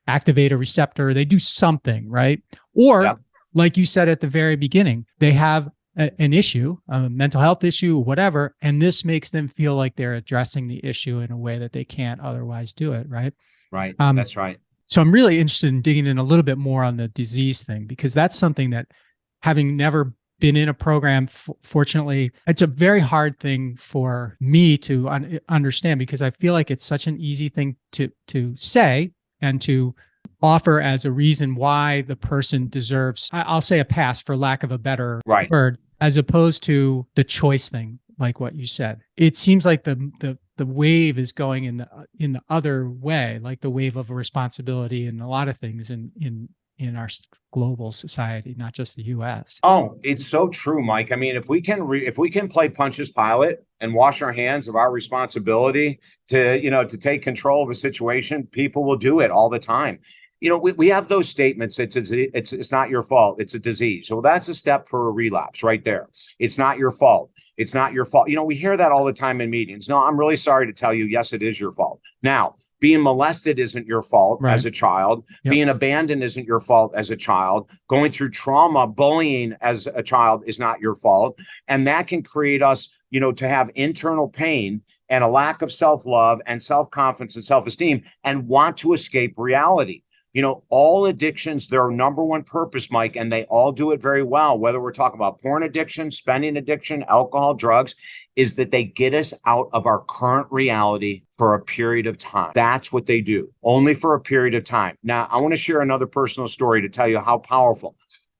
Speaker 1: activate a receptor, they do something, right? Or like you said at the very beginning, they have an issue, a mental health issue, whatever, and this makes them feel like they're addressing the issue in a way that they can't otherwise do it, right?
Speaker 2: Right. That's right.
Speaker 1: So I'm really interested in digging in a little bit more on the disease thing, because that's something that, having never been in a program, fortunately, it's a very hard thing for me to understand, because I feel like it's such an easy thing to say and to offer as a reason why the person deserves, I'll say, a pass, for lack of a better word, as opposed to the choice thing, like what you said. It seems like the wave is going in the other way, like the wave of responsibility and a lot of things in our global society, not just the U.S.
Speaker 2: Oh, it's so true, Mike. I mean, if we can play Pontius Pilate and wash our hands of our responsibility to take control of a situation, people will do it all the time. We have those statements. It's not your fault. It's a disease. So that's a step for a relapse right there. It's not your fault. It's not your fault. We hear that all the time in meetings. No, I'm really sorry to tell you, yes, it is your fault. Now, being molested isn't your fault as a child. Yep. Being abandoned isn't your fault as a child. Going through trauma, bullying as a child is not your fault. And that can create us, to have internal pain and a lack of self-love and self-confidence and self-esteem and want to escape reality. All addictions, their number one purpose, Mike, and they all do it very well, whether we're talking about porn addiction, spending addiction, alcohol, drugs, is that they get us out of our current reality for a period of time. That's what they do, only for a period of time. Now, I want to share another personal story to tell you how powerful.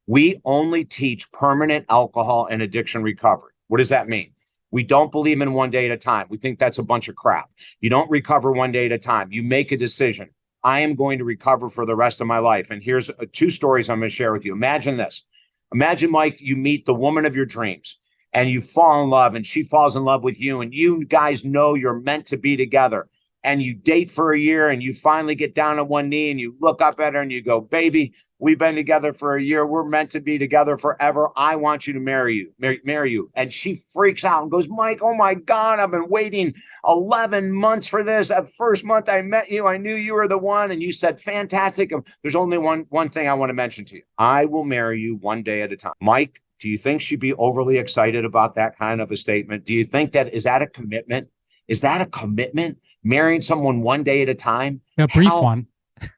Speaker 2: We only teach permanent alcohol and addiction recovery. What does that mean? We don't believe in one day at a time. We think that's a bunch of crap. You don't recover one day at a time. You make a decision. I am going to recover for the rest of my life. And here's two stories I'm going to share with you. Imagine this. Imagine, Mike, you meet the woman of your dreams and you fall in love and she falls in love with you and you guys know you're meant to be together. And you date for a year and you finally get down on one knee and you look up at her and you go, baby, we've been together for a year. We're meant to be together forever. I want you to marry you. And she freaks out and goes, Mike, oh my God, I've been waiting 11 months for this. That first month I met you, I knew you were the one. And you said, fantastic. There's only one thing I want to mention to you. I will marry you one day at a time. Mike, do you think she'd be overly excited about that kind of a statement? Do you think is that a commitment? Is that a commitment? Marrying someone one day at a time?
Speaker 1: A brief one.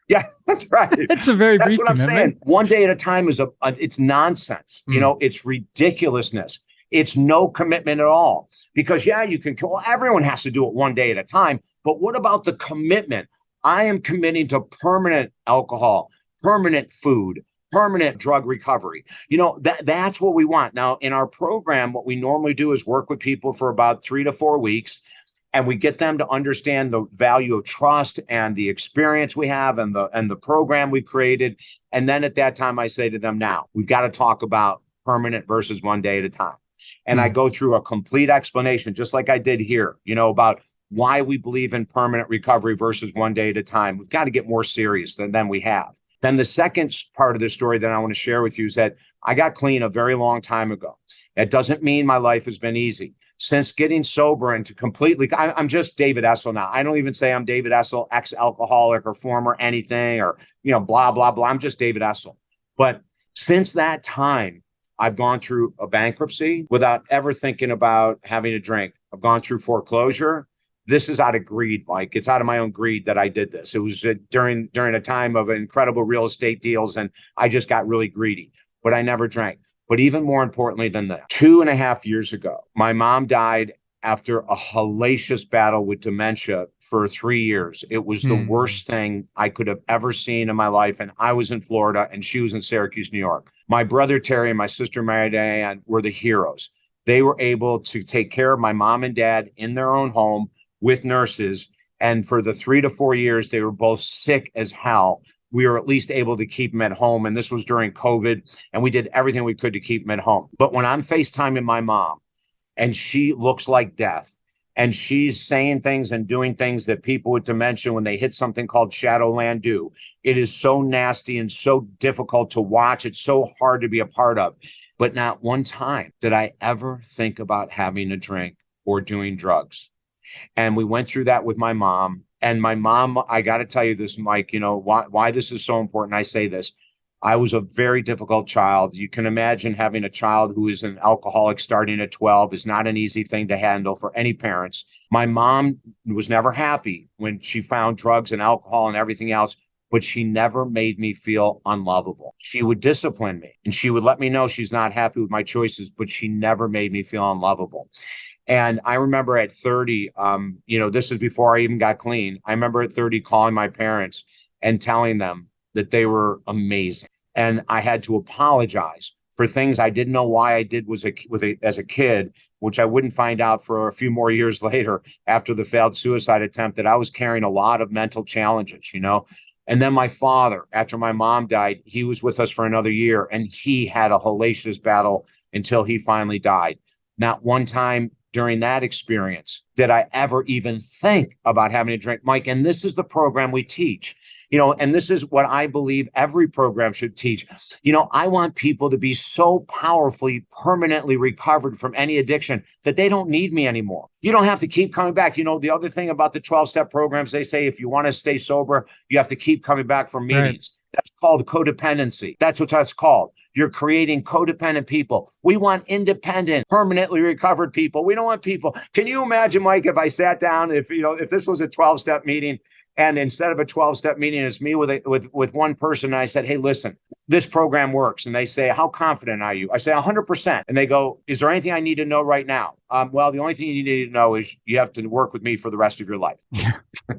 Speaker 2: Yeah, that's right.
Speaker 1: It's a very brief commitment. That's what I'm saying.
Speaker 2: One day at a time is it's nonsense. It's ridiculousness. It's no commitment at all. Because everyone has to do it one day at a time. But what about the commitment? I am committing to permanent alcohol, permanent food, permanent drug recovery. That's what we want. Now, in our program, what we normally do is work with people for about 3 to 4 weeks. And we get them to understand the value of trust and the experience we have and the program we've created. And then at that time, I say to them, now we've got to talk about permanent versus one day at a time. And I go through a complete explanation, just like I did here, about why we believe in permanent recovery versus one day at a time. We've got to get more serious than we have. Then the second part of the story that I want to share with you is that I got clean a very long time ago. That doesn't mean my life has been easy. Since getting sober and to completely, I'm just David Essel now. I don't even say I'm David Essel, ex-alcoholic or former anything or, blah, blah, blah. I'm just David Essel. But since that time, I've gone through a bankruptcy without ever thinking about having a drink. I've gone through foreclosure. This is out of greed, Mike. It's out of my own greed that I did this. It was during a time of incredible real estate deals, and I just got really greedy, but I never drank. But even more importantly than that, 2.5 years ago, my mom died after a hellacious battle with dementia for 3 years. It was the worst thing I could have ever seen in my life. And I was in Florida and she was in Syracuse, New York. My brother, Terry, and my sister, Mary Diane, were the heroes. They were able to take care of my mom and dad in their own home with nurses. And for the 3 to 4 years, they were both sick as hell. We were at least able to keep them at home. And this was during COVID. And we did everything we could to keep them at home. But when I'm FaceTiming my mom, and she looks like death, and she's saying things and doing things that people with dementia, when they hit something called Shadowland, do. It is so nasty and so difficult to watch. It's so hard to be a part of. But not one time did I ever think about having a drink or doing drugs. And we went through that with my mom. And my mom, I got to tell you this, Mike, you know, why this is so important. I say this. I was a very difficult child. You can imagine having a child who is an alcoholic starting at 12 is not an easy thing to handle for any parents. My mom was never happy when she found drugs and alcohol and everything else, but she never made me feel unlovable. She would discipline me and she would let me know she's not happy with my choices, but she never made me feel unlovable. And I remember at 30, this is before I even got clean. I remember at 30 calling my parents and telling them that they were amazing. And I had to apologize for things I didn't know why I did as a kid, which I wouldn't find out for a few more years later after the failed suicide attempt, that I was carrying a lot of mental challenges, you know. And then my father, after my mom died, he was with us for another year and he had a hellacious battle until he finally died. Not one time during that experience did I ever even think about having a drink, Mike. And this is the program we teach. You know, and this is what I believe every program should teach. You know, I want people to be so powerfully, permanently recovered from any addiction that they don't need me anymore. You don't have to keep coming back. You know, the other thing about the 12-step programs, they say if you want to stay sober, you have to keep coming back for meetings. Right. That's called codependency. That's what that's called. You're creating codependent people. We want independent, permanently recovered people. We don't want people. Can you imagine, Mike, if I sat down, if this was a 12-step meeting, and instead of a 12-step meeting, it's me with one person. And I said, hey, listen, this program works. And they say, how confident are you? I say 100%. And they go, is there anything I need to know right now? Well, the only thing you need to know is you have to work with me for the rest of your life. Yeah.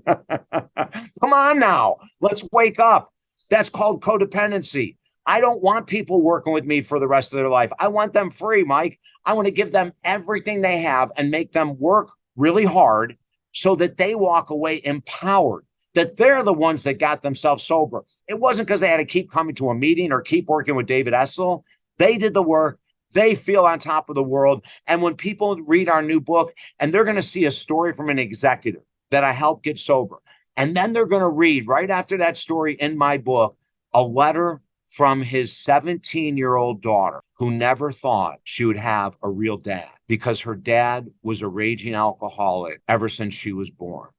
Speaker 2: Come on now. Let's wake up. That's called codependency. I don't want people working with me for the rest of their life. I want them free, Mike. I want to give them everything they have and make them work really hard so that they walk away empowered, that they're the ones that got themselves sober. It wasn't because they had to keep coming to a meeting or keep working with David Essel. They did the work. They feel on top of the world. And when people read our new book, and they're going to see a story from an executive that I helped get sober, and then they're going to read right after that story in my book, a letter from his 17-year-old daughter who never thought she would have a real dad because her dad was a raging alcoholic ever since she was born.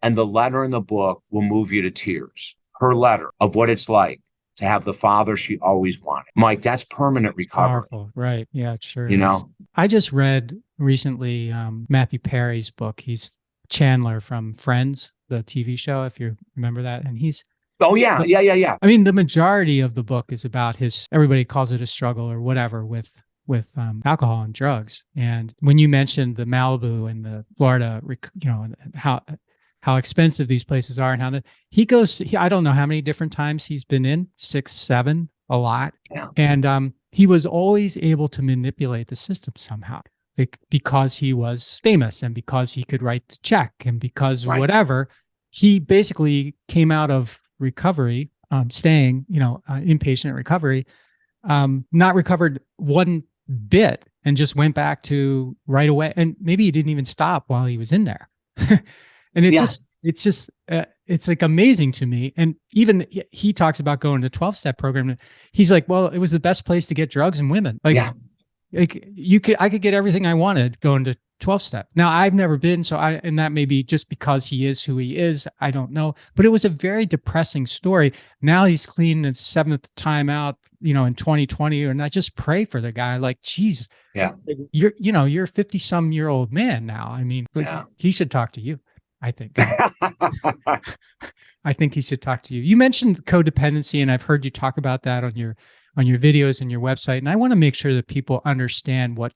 Speaker 2: And the letter in the book will move you to tears. Her letter of what it's like to have the father she always wanted. Mike, that's permanent recovery.
Speaker 1: Powerful. Right. Yeah, it sure
Speaker 2: is. You know?
Speaker 1: I just read recently Matthew Perry's book. He's Chandler from Friends, the TV show, if you remember that. And he's
Speaker 2: yeah.
Speaker 1: I mean, the majority of the book is about everybody calls it a struggle or whatever with alcohol and drugs. And when you mentioned the Malibu and the Florida, and how expensive these places are and I don't know how many different times he's been in, 6, 7, a lot.
Speaker 2: Yeah.
Speaker 1: And he was always able to manipulate the system somehow. Because he was famous and because he could write the check and because whatever, he basically came out of recovery, staying, inpatient recovery, not recovered one bit and just went back to right away. And maybe he didn't even stop while he was in there. And it's like amazing to me. And even he talks about going to 12-step program. He's like, well, it was the best place to get drugs and women. Like I could get everything I wanted going to 12 step. Now I've never been, and that may be just because he is who he is. I don't know, but it was a very depressing story. Now he's clean his seventh time out, in 2020. And I just pray for the guy. Like, geez,
Speaker 2: Yeah.
Speaker 1: you're a 50-some-year-old man now. I mean,
Speaker 2: Yeah.
Speaker 1: he should talk to you, I think. I think he should talk to you. You mentioned codependency, and I've heard you talk about that on your videos and your website. And I want to make sure that people understand what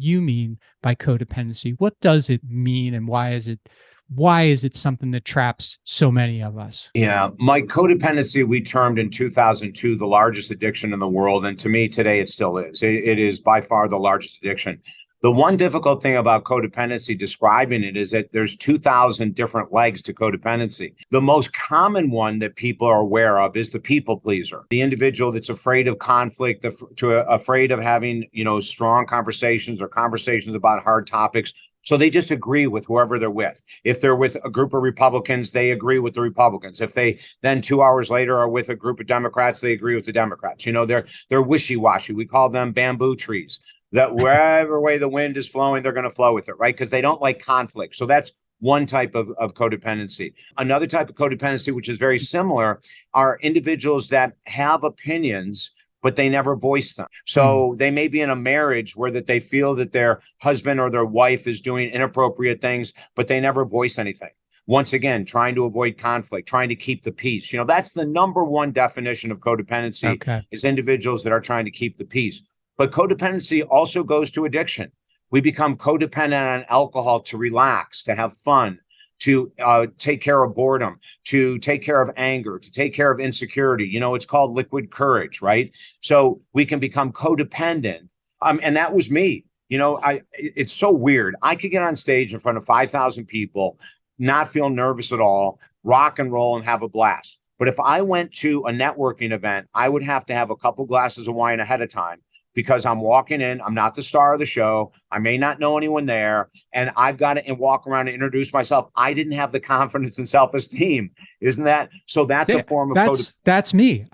Speaker 1: you mean by codependency. What does it mean, and why is it something that traps so many of us?
Speaker 2: Yeah, Mike, codependency we termed in 2002 the largest addiction in the world, and to me today it still is. It is by far the largest addiction. The one difficult thing about codependency, describing it, is that there's 2,000 different legs to codependency. The most common one that people are aware of is the people pleaser, the individual that's afraid of conflict, afraid of having, strong conversations or conversations about hard topics. So they just agree with whoever they're with. If they're with a group of Republicans, they agree with the Republicans. If they then 2 hours later are with a group of Democrats, they agree with the Democrats. They're wishy-washy. We call them bamboo trees. That wherever way the wind is flowing, they're going to flow with it, right? Because they don't like conflict. So that's one type of codependency. Another type of codependency, which is very similar, are individuals that have opinions, but they never voice them. So they may be in a marriage where that they feel that their husband or their wife is doing inappropriate things, but they never voice anything. Once again, trying to avoid conflict, trying to keep the peace. That's the number one definition of codependency, is individuals that are trying to keep the peace. But codependency also goes to addiction. We become codependent on alcohol to relax, to have fun, to take care of boredom, to take care of anger, to take care of insecurity. It's called liquid courage, right? So we can become codependent. And that was me. It's so weird. I could get on stage in front of 5,000 people, not feel nervous at all, rock and roll and have a blast. But if I went to a networking event, I would have to have a couple glasses of wine ahead of time, because I'm walking in, I'm not the star of the show. I may not know anyone there, and I've got to walk around and introduce myself. I didn't have the confidence and self-esteem. Isn't that? So that's a form of codependency.
Speaker 1: That's me.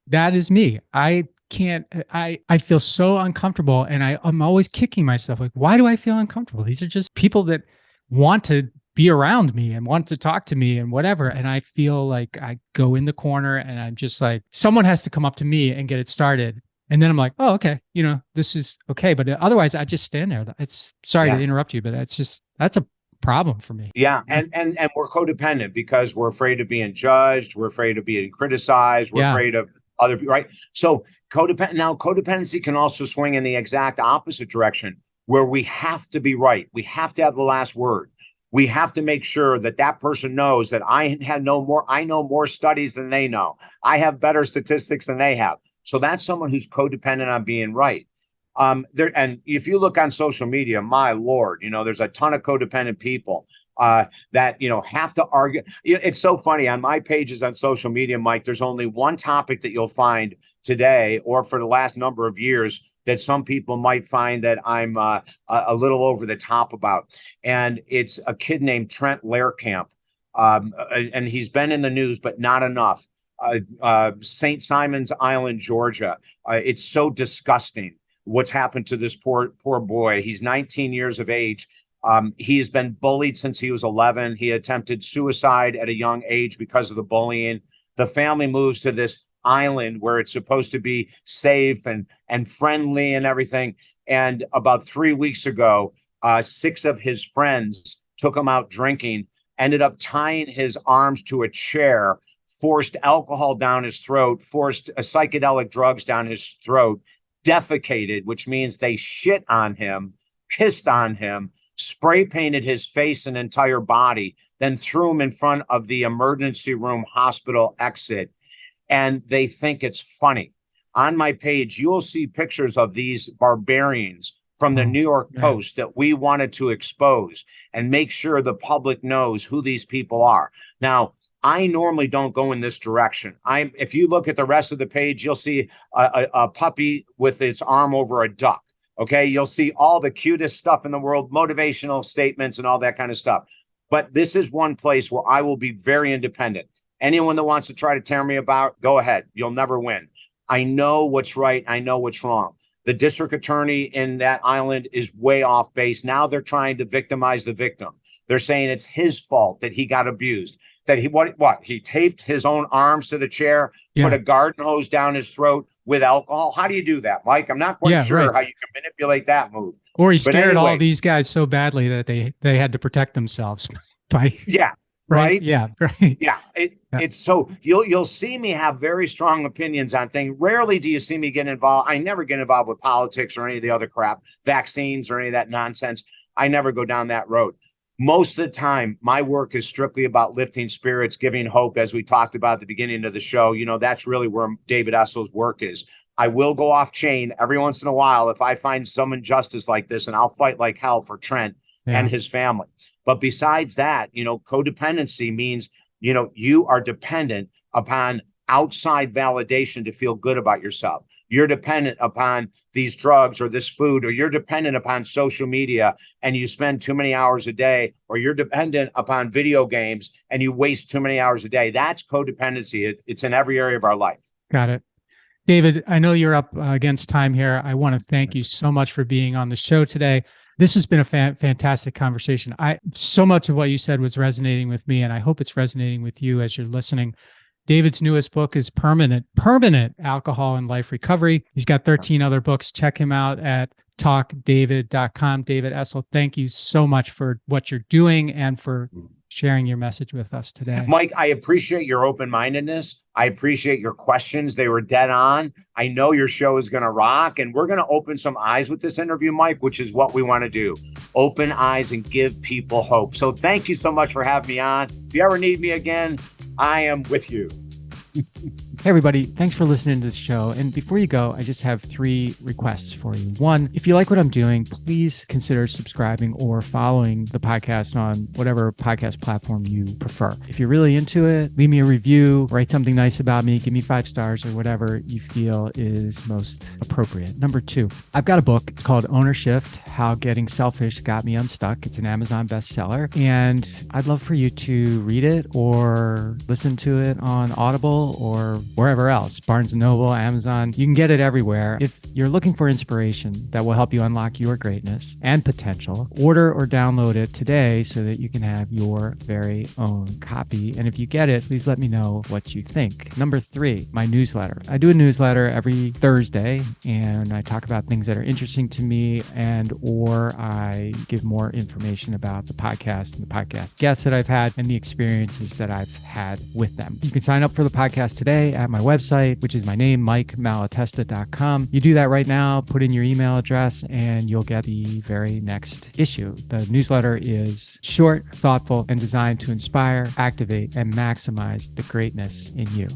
Speaker 1: That is me. I can't, I feel so uncomfortable, and I'm always kicking myself. Like, why do I feel uncomfortable? These are just people that want to be around me and want to talk to me and whatever. And I feel like I go in the corner and I'm just like, someone has to come up to me and get it started. And then I'm like, oh, okay, this is okay. But otherwise, I just stand there. It's sorry to interrupt you, but that's a problem for me.
Speaker 2: Yeah. And we're codependent because we're afraid of being judged. We're afraid of being criticized. We're afraid of other people, right? So codependency can also swing in the exact opposite direction, where we have to be right. We have to have the last word. We have to make sure that that person knows that I know more studies than they know. I have better statistics than they have. So that's someone who's codependent on being right. And if you look on social media, my Lord, there's a ton of codependent people that, have to argue. It's so funny. On my pages on social media, Mike, there's only one topic that you'll find today or for the last number of years that some people might find that I'm a little over the top about. And it's a kid named Trent Lehrkamp. And he's been in the news, but not enough. St. Simon's Island, Georgia. It's so disgusting what's happened to this poor boy. He's 19 years of age. He has been bullied since he was 11. He attempted suicide at a young age because of the bullying. The family moves to this island where it's supposed to be safe and friendly and everything. And about 3 weeks ago, 6 of his friends took him out drinking, ended up tying his arms to a chair, forced alcohol down his throat, forced psychedelic drugs down his throat, defecated, which means they shit on him, pissed on him, spray painted his face and entire body, then threw him in front of the emergency room hospital exit. And they think it's funny. On my page, you'll see pictures of these barbarians from the New York Post that we wanted to expose and make sure the public knows who these people are. Now, I normally don't go in this direction. If you look at the rest of the page, you'll see a puppy with its arm over a duck. Okay, you'll see all the cutest stuff in the world, motivational statements and all that kind of stuff. But this is one place where I will be very independent. Anyone that wants to try to tear me about, go ahead. You'll never win. I know what's right. I know what's wrong. The district attorney in that island is way off base. Now they're trying to victimize the victim. They're saying it's his fault that he got abused, that he taped his own arms to the chair, put a garden hose down his throat with alcohol. How do you do that, Mike? I'm not quite sure how you can manipulate that move.
Speaker 1: Or he scared all these guys so badly that they had to protect themselves. Right? Yeah. Right.
Speaker 2: Yeah. It's so you'll see me have very strong opinions on things. Rarely do you see me get involved. I never get involved with politics or any of the other crap, vaccines or any of that nonsense. I never go down that road. Most of the time, my work is strictly about lifting spirits, giving hope, as we talked about at the beginning of the show. You know, that's really where David Essel's work is. I will go off chain every once in a while if I find some injustice like this, and I'll fight like hell for Trent and his family. But besides that, you know, codependency means, you know, you are dependent upon outside validation to feel good about yourself. You're dependent upon these drugs or this food, or you're dependent upon social media and you spend too many hours a day, or you're dependent upon video games and you waste too many hours a day. That's codependency. It's in every area of our life.
Speaker 1: Got it. David, I know you're up against time here. I want to thank you so much for being on the show today. This has been a fantastic conversation. So much of what you said was resonating with me, and I hope it's resonating with you as you're listening. David's newest book is Permanent Alcohol and Life Recovery. He's got 13 other books. Check him out at talkdavid.com. David Essel, thank you so much for what you're doing and for sharing your message with us today.
Speaker 2: Mike, I appreciate your open-mindedness. I appreciate your questions. They were dead on. I know your show is going to rock, and we're going to open some eyes with this interview, Mike, which is what we want to do. Open eyes and give people hope. So thank you so much for having me on. If you ever need me again, I am with you.
Speaker 1: Hey, everybody. Thanks for listening to the show. And before you go, I just have 3 requests for you. 1, if you like what I'm doing, please consider subscribing or following the podcast on whatever podcast platform you prefer. If you're really into it, leave me a review, write something nice about me, give me 5 stars or whatever you feel is most appropriate. Number 2, I've got a book. It's called Ownership: How Getting Selfish Got Me Unstuck. It's an Amazon bestseller. And I'd love for you to read it or listen to it on Audible or wherever else, Barnes & Noble, Amazon. You can get it everywhere. If you're looking for inspiration that will help you unlock your greatness and potential, order or download it today so that you can have your very own copy. And if you get it, please let me know what you think. Number 3, my newsletter. I do a newsletter every Thursday, and I talk about things that are interesting to me, and or I give more information about the podcast and the podcast guests that I've had and the experiences that I've had with them. You can sign up for the podcast today at my website, which is my name, MikeMalatesta.com. You do that right now, put in your email address, and you'll get the very next issue. The newsletter is short, thoughtful, and designed to inspire, activate, and maximize the greatness in you.